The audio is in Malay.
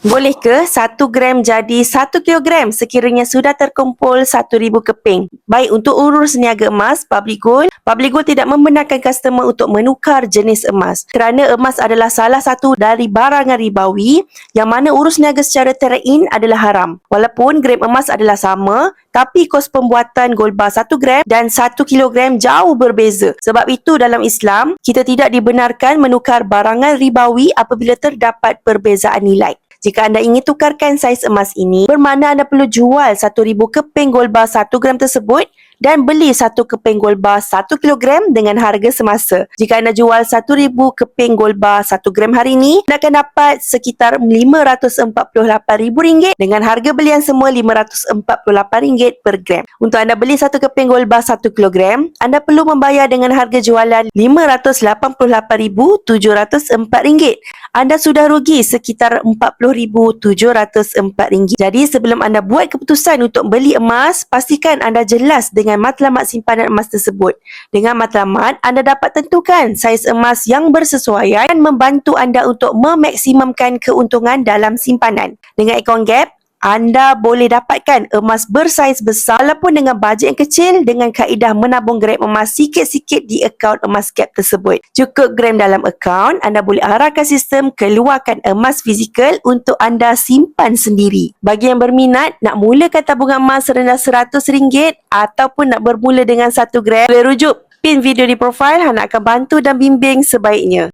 Boleh ke 1 gram jadi 1 kilogram sekiranya sudah terkumpul 1,000 keping? Baik, untuk urus niaga emas, Public Gold tidak membenarkan customer untuk menukar jenis emas kerana emas adalah salah satu dari barangan ribawi yang mana urus niaga secara terein adalah haram. Walaupun gram emas adalah sama, tapi kos pembuatan gold bar 1 gram dan 1 kilogram jauh berbeza. Sebab itu dalam Islam, kita tidak dibenarkan menukar barangan ribawi apabila terdapat perbezaan nilai. Jika anda ingin tukarkan saiz emas ini, bermakna anda perlu jual 1,000 keping gold bar 1 gram tersebut dan beli 1 keping gold bar 1 kilogram dengan harga semasa. Jika anda jual 1,000 keping gold bar 1 gram hari ini, anda akan dapat sekitar RM548,000 dengan harga belian semua RM548 per gram. Untuk anda beli 1 keping gold bar 1 kilogram, anda perlu membayar dengan harga jualan RM588,704. Anda sudah rugi sekitar RM40,704. Jadi sebelum anda buat keputusan untuk beli emas, pastikan anda jelas dengan matlamat simpanan emas tersebut. Dengan matlamat, anda dapat tentukan saiz emas yang bersesuaian dan membantu anda untuk memaksimumkan keuntungan dalam simpanan. Dengan akaun Gap, anda boleh dapatkan emas bersaiz besar walaupun dengan bajet yang kecil dengan kaedah menabung gram emas sikit-sikit di akaun emas Gap tersebut. Cukup gram dalam akaun, anda boleh arahkan sistem keluarkan emas fizikal untuk anda simpan sendiri. Bagi yang berminat nak mulakan tabungan emas serendah RM100 ataupun nak bermula dengan 1 gram, boleh rujuk pin video di profil, Hana akan bantu dan bimbing sebaiknya.